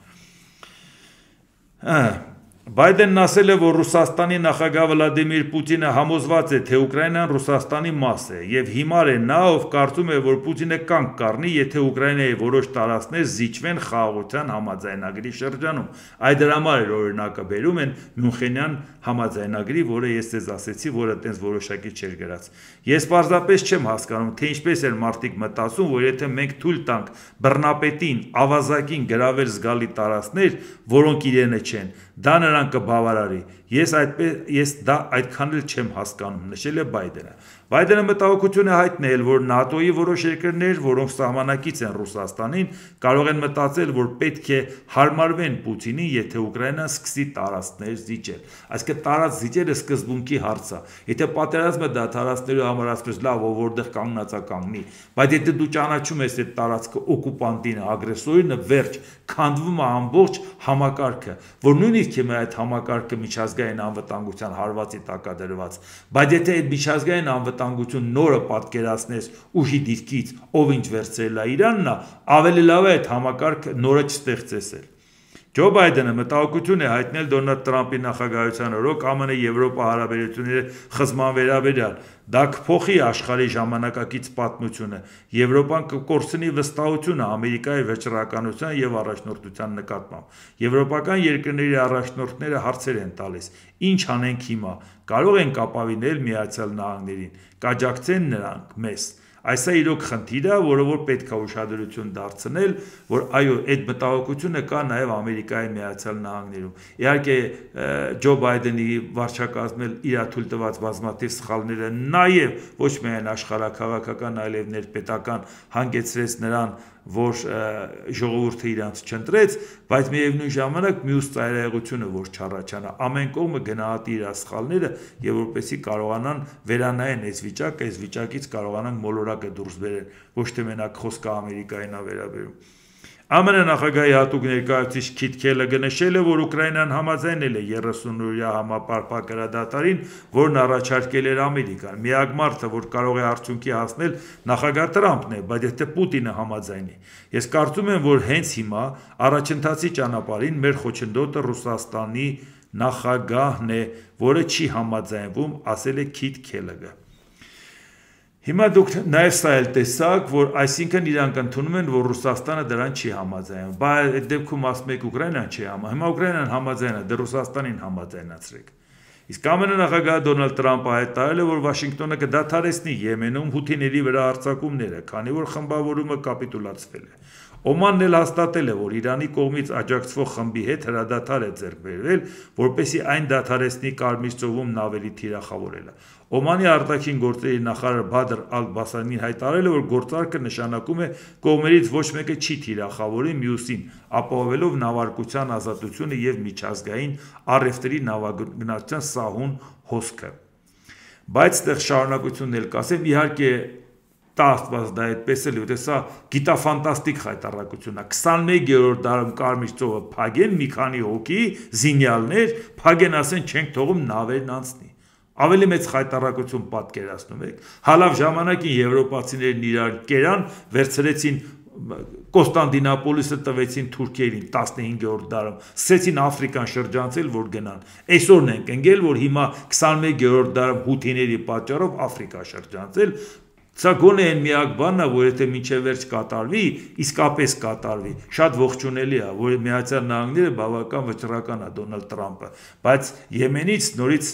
Բայդենն ասել է, որ Ռուսաստանի նախագահ Վլադիմիր Պուտինը համոզված է, թե Ուկրաինան Ռուսաստանի մաս է, եւ հիմար է նա, ով կարծում է, որ Պուտինը կանգ կառնի, եթե Ուկրաինայի որոշ տարածքներ զիջվեն խաղաղության համաձայնագրի շրջանում։ Այդ համար էր օրինակը բերում են Մյունխենյան համաձայնագրի, որը ես ձեզ ասեցի, որը տենց որոշակի չէր գրած։ Ես պարզապես չեմ հասկանում, թե ինչպես էր մարդիկ մտածում, որ եթե մենք թույլ տանք բռնապետին, ավազակին գրավել զգալի տարածքներ, որոնք իրենը չեն, դա նրան կբավարարի։ Ես դա այդքան էլ չեմ հասկանում, նշել է Բայդենը։ Բայդենը մտահոգություն է հայտնել, որ ՆԱՏՕ-ի որոշ երկրներ, որոնք սահմանակից են Ռուսաստանին, կարող են մտածել, որ պետք է հարմարվեն Պուտինին, եթե Ուկրաինան սկսի տարածքներ զիջել։ Այսինքն տարածք զիջելը սկզբունքի հարց է։ Եթե պատերազմը դադարեցնելու համար ասես լավ, ով որտեղ կանգնած է կանգնի, բայց եթե դու ճանաչում ես այդ տարածքը օկուպանտին, ագրեսորին, վերջ, քանդվում է ամբողջ համակարգը, որ նույնիսկ հիմա այդ համակարգը միջազգային անվտանգության հարվածի տակ է դրված, բայց եթե այդ միջազգային անվտանգության անվտանգություն նորը պատկերացնես ուժի դիրքից, ով ինչ վերցրել է Իրանն է, ավելի լավ է այդ համակարգը նորը չստեղծես էլ։ Ջո Բայդենը մտահոգություն է հայտնել Դոնալդ Տրամփի նախագահության օրոք ԱՄՆ-Եվրոպա հարաբերությունների խզման վերաբերյալ։ Դա կփոխի աշխարհի ժամանակակից պատմությունը։ Եվրոպան կկորցնի վստահությունը Ամերիկայի վճռականության եւ առաջնորդության նկատմամբ։ Եվրոպական երկրների առաջնորդները հարցեր են տալիս. ինչ անենք հիմա, կարող ենք ապավինել Միացյալ Նահանգներին, կաջակցեն նրանք մեզ։ Այս է իրոք խնդիրը, որը որ պետք է ուշադրություն դարձնել, որ այո, այդ մտահոգությունը կա նաև Ամերիկայի Միացյալ Նահանգներում։ Իհարկե Ջո Բայդենի վարչակազմել իր թույլ տված բազմաթիվ սխալները նաև ոչ միայն աշխարհաքաղաքական, այլև ներպետական հանգեցրեց նրան, որ ժողովուրդը իրանց չընտրեց, բայց միևնույն ժամանակ մյուս ծայրահեղությունը որ չառաջանա, ամեն կողմը գնահատի իր սխալները եւ որպեսզի կարողանան վերանայեն այս վիճակից կարողանան մոլորակը դուրս բերել, ոչ թե մենակ խոսքը Ամերիկային է վերաբերում։ ԱՄՆ նախագահի հատուկ ներկայացուցիչ Քիթ Քելեգը նշել է, որ Ուկրաինան համաձայնել է 30-օրյա համապարփակ հրադադարին, որն առաջարկել էր Ամերիկան։ Միակ մարդը, որ կարող է արդյունքի հասնել, նախագահ Տրամփն է, բայց եթե Պուտինը համաձայնի։ Ես կարծում եմ, որ հենց հիմա առաջընթացի ճանապարհին մեր խոչընդոտը Ռուսաստանի նախագահն է, որը չի համաձայնվում, ասել է Քիթ Քելեգը։ Հիմա դուք նաև սա էլ տեսաք, որ այսինքն իրանք ընդունում են, որ Ռուսաստանը դրան չի համաձայնում, բայց այդ դեպքում ասում եք Ուկրաինան չի համաձայնում, հիմա Ուկրաինան համաձայնա, դե Ռուսաստանին համաձայնացրեք։ Իսկ ԱՄՆ նախագահ Դոնալդ Տրամփը հայտարարել է, որ Վաշինգտոնը կդադարեցնի Եմենում հութիների վրա հարձակումները, քանի որ խմբավորումը կապիտուլացվել է։ Օմանն էլ հաստատել է, որ Իրանի կողմից աջակցվող խմբի հետ հրադադար է ձեռք բերվել, որպեսզի այն դադարեցնի Կարմիր ծովում ավելի թիրախավորելը։ Օմանի արտաքին գործերի նախարար Բադր Ալ-Բասանին հայտարարել է, որ գործարքը նշանակում է կողմերից ոչ մեկը չի թիրախավորի մյուսին, ապահովելով նավարկության ազատությունը եւ միջազգային առևտրի նավագնացության սահուն հոսքը։ Բայց այդտեղ շարունակությունն էլ կասեմ, իհարկե Աստված դա այդպես էլ ու սա գիտաֆանտաստիկ հայտարարություն է 21-րդ դարում Կարմիր ծովը փագեն մի քանի հոգի զինյալներ փագեն ասեն չենք թողում նավերն անցնի ավելի մեծ հայտարարություն պատկերացնում եք հալավ ժամանակին եվրոպացիներն իրար կերան վերցրեցին Կոստանդինապոլիսը տվեցին թուրքերին 15-րդ դարում սկսեցին Աֆրիկան շրջանցել որ գնան այսօրն ենք ընկել որ հիմա 21-րդ դարում հութիների պատճառով Աֆրիկա շրջանցել Սա գոնե են միակ բանն է, որ եթե մինչև վերջ կատարվի, իսկապես կատարվի, շատ ողջունելի է, որ Միացյալ Նահանգները բավական վճռական է Դոնալդ Տրամփը, բայց Եմենից նորից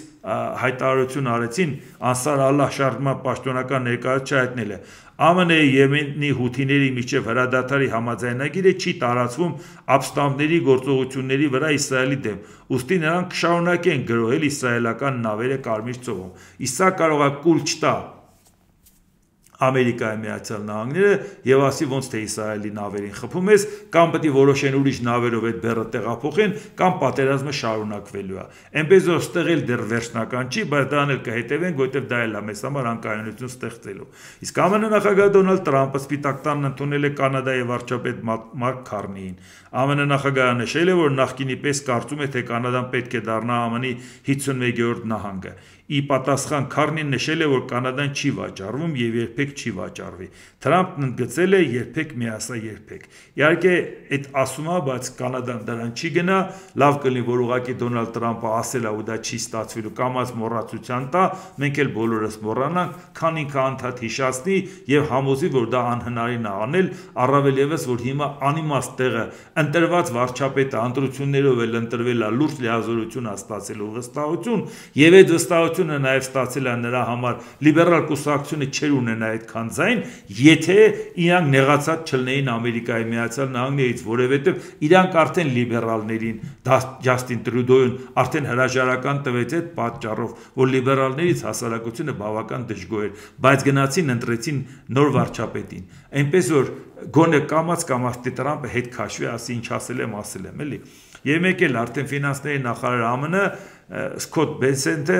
հայտարարություն արեցին Անսար Ալլահ շարժման պաշտոնական ներկայացուցիչը հայտնել է ԱՄՆ-ի Եմենի հութիների միջև հրադադարի համաձայնագիրը չի տարածվում ապստամբների գործողությունների վրա Իսրայելի դեմ, ուստի նրանք կշարունակեն գրոհել իսրայելական նավերը Կարմիր ծովում, իսկ սա կարող է կուլ չտա Ամերիկայի Միացյալ Նահանգները եւ ասի ոնց թե Իսրայելի նավերին խփում ես կամ պետք է որոշեն ուրիշ նավերով այդ բեռը տեղափոխեն կամ պատերազմը շարունակվելու է։ Էնպես որ ստեղ էլ դեռ վերջնական չի, բայց դրան էլ կհետևենք, որովհետեւ դա էլ է մեզ համար անկայունություն ստեղծելու։ Իսկ ԱՄՆ նախագահ Դոնալդ Տրամփը Սպիտակ տանն ընդունել է Կանադայի վարչապետ Մարկ Քարնիին։ ԱՄՆ նախագահը նշել է, որ նախկինի պես կարծում է, թե Կանադան պետք է դառնա ԱՄՆ-ի 51-րդ նահանգը։ Ի պատասխան Քարնին նշել է, որ Կանադան չի վաճառվում եւ երբեք չի վաճառվի։ Թրամփն ընդգծել է երբեք միասա երբեք։ Իհարկե այդ ասում է, բայց Կանադան դրան չի գնա, լավ կլինի, որ ուղղակի Դոնալդ Տրամփը ասել է ու դա չի ստացվելու, կամաց մոռացության տա, մենք էլ բոլորս մոռանանք, քան ինքը անդադ հիշացնի եւ համոզի, որ դա անհնարին է անել, առավել եւս, որ հիմա անիմաստ տեղը ընտրված վարչապետը ընտրություններով էլ ընտրվել է լուրջ լիազորություն ստացելու վստահություն եւ այդ վստահությունը նաեւ ստացել է նրա համար լիբերալ կուսակցությունը չեր ունենա այդքան ձայն, եթե իրանք նեղացած չլնեին Ամերիկայի Միացյալ Նահանգներից, որովհետեւ իրանք արդեն լիբերալներին Ջաստին Տրյուդոյին արդեն հրաժարական տվեց այդ պատճառով, որ լիբերալներից հասարակությունը բավական դժգոհ էր, բայց գնացին ընտրեցին նոր վարչապետին։ Այնպես որ գոնե կամաց Տրամփը հետ քաշվի, ասի ինչ ասել եմ, էլի։ Եվ մեկ էլ արդեն ֆինանսների նախարար ԱՄՆ Սկոտ Բենսենտը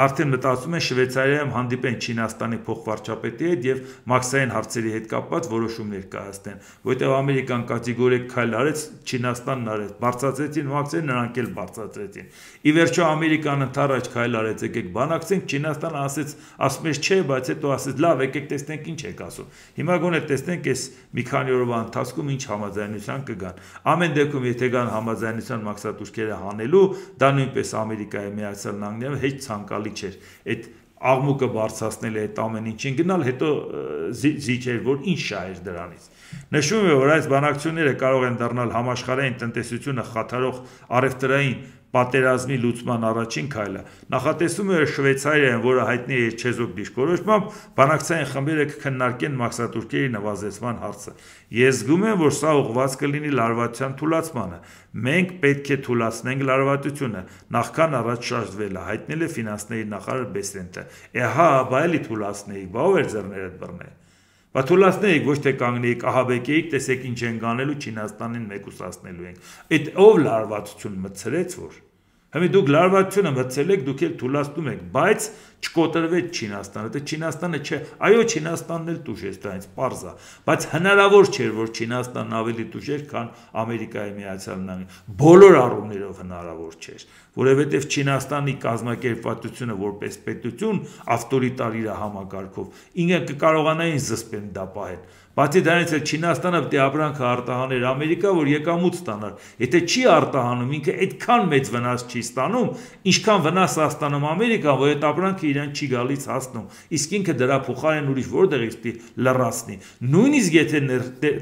արդեն մտածում է Շվեյցարիայում հանդիպեն Չինաստանի փոխվարչապետի հետ եւ մաքսային հարցերի հետ կապված որոշումներ կայացնեն, որտեղ Ամերիկան կատեգորիկ քայլ արեց, Չինաստանն արեց, բարձրացրեցին մաքսերը, նրանք էլ բարձրացրեցին։ Ի վերջո Ամերիկան ընդառաջ քայլ արեց, եկեք բանակցենք, Չինաստանը ասում էր չէ, բայց հետո ասեց լավ, եկեք տեսնենք ինչ եք ասում։ Հիմա գոնե տեսնենք այս մի քանի օրվա ընթացքում ինչ համաձայնության կգան։ Ամեն դեպքում եթե գան համաձայնության մաքսատուրքերը հանելու, դա նույնպես Ամերիկայի Միացյալ Նահանգները հեչ ցանկալի չէր։ Այդ աղմուկը բարձրացնել այդ ամեն ինչին գնալ, հետո զիջեր, որ ինչ շահեր դրանից։ Նշվում է, որ այս բանակցությունները կարող են դառնալ համաշխարհային տնտեսությունը խաթարող առևտրային պատերազմի լուծման առաջին քայլը։ Նախատեսվում է Շվեյցարիայում, որը հայտնի է չեզոք դիրքորոշմամբ, բանակցային խմբերը կքննարկեն մաքսատուրքերի նվազեցման հարցը։ Ես զգում եմ, որ սա ուղղված կլինի լարվածության թուլացմանը։ Մենք պետք է թուլացնենք լարվածությունը, նախքան առաջ շարժվելը, հայտնել է ֆինանսների նախարար Բեսենտը։ Հա, բա էլի թուլացնեիք, բա ով էր ձեռներդ բռնել։ Բա թուլացնեիք, ոչ թե կանգնեիք, ահաբեկեիք, տեսեք ինչ ենք անելու, Չինաստանին մեկուսացնելու ենք։ Այդ ով լարվածություն մտցրեց, որ։ Հիմա դուք լարվածությունը մտցել եք, դուք էլ թուլացնում եք, բայց չկոտրվեց Չինաստանը, դա Չինաստանը չէ, այո, Չինաստանն էլ տուժեց դրանից, պարզ է, բայց հնարավոր չէր, որ Չինաստանն ավելի տուժեր, քան Ամերիկայի Միացյալ Նահանգները։ Բոլոր առումներով հնարավոր չէր, որովհետև Չինաստանի կազմակերպվածությունը որպես պետություն ավտորիտար իր համակարգով, ինքը կկարողանային զսպել դա պահել։ Բացի դրանից էլ Չինաստանը պետք է ապրանքը արտահաներ Ամերիկա, որ եկամուտ ստանար։ Եթե չի արտահանում, ինքը այդքան մեծ վնաս չի ստանում, ինչքան վնաս է ստանում Ամերիկան, որ այդ ապրանքը իրան չի գալիս հասնում։ Իսկ ինքը դրա փոխարեն ուրիշ որտեղից պիտի լրացնի։ Նույնիսկ եթե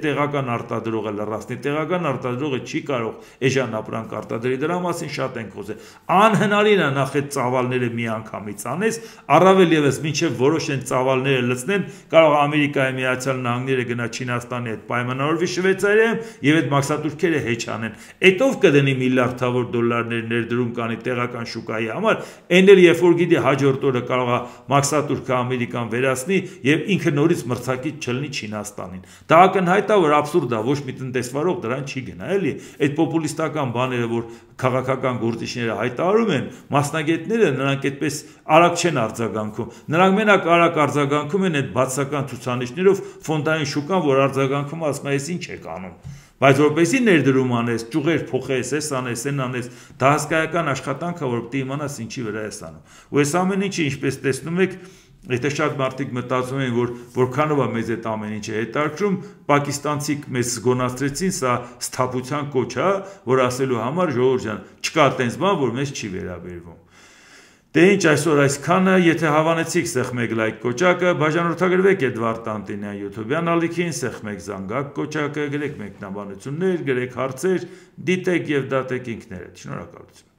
տեղական արտադրողը լրացնի, տեղական արտադրողը չի կարող էժան ապրանք արտադրել, դրա մասին շատ ենք խոսել։ Անհնարին է նախ այդ ծավալները մի անգամից անես, առավել եւս մինչեւ որոշեն ծավալները լցնեն, կարող Ամերիկայի Միացյալ Նահանգները գնա Չինաստանի հետ պայմանավորվի Շվեյցարիայում եւ այդ մաքսատուրքերը հեչ անեն։ Այդով կդնի միլիարդավոր դոլարներ ներդրում կանի տեղական շուկայի համար, այն էլ երբ որ գիտի հաջորդ օրը կարող է մաքսատուրքը Ամերիկան վերացնի եւ ինքը նորից մրցակից չլինի Չինաստանին։ Դա ակնհայտ է, որ աբսուրդ է, ոչ մի տնտեսվարող դրան չի գնա, էլի։ Այդ պոպուլիստական բաները, որ քաղաքական գործիչները հայտարարում են, մասնագետները նրանք այդպես արագ չեն արձագանքում։ Նրանք մենակ արագ արձագանքում են այդ բացական ցուցանիշներով ֆոնդային շուկան, որ արձագանքում ասում է, այս ինչ եք անում։ Բայց որպեսզի ներդրում անես, ճյուղեր փոխես, էս անես, այն անես, դա հսկայական աշխատանք է, որ պետք է իմանաս ինչի վրա ես անում։ Ու այս ամեն ինչը, ինչպես տեսնում եք, եթե շատ մարդիկ մտածում են, որ որքանով է մեզ այդ ամեն ինչը հետաքրքրում, պակիստանցիք մեզ զգոնացրեցին, սա սթափության կոչ է, որ ասելու համար ժողովուրդ ջան, չկա տենց բան, որ մեզ չի վերաբերվում։ Դե ինչ այսօր այսքանը, եթե հավանեցիք սեղմեք լայք կոճակը, բաժանորդագրվեք Էդվարդ Տանտինյան YouTube-յան ալիքին, սեղմեք զանգակ կոճակը, գրեք մեկնաբանություններ, գրեք հարցեր, դիտեք եւ դատեք ինքներդ։ Շնորհակալություն։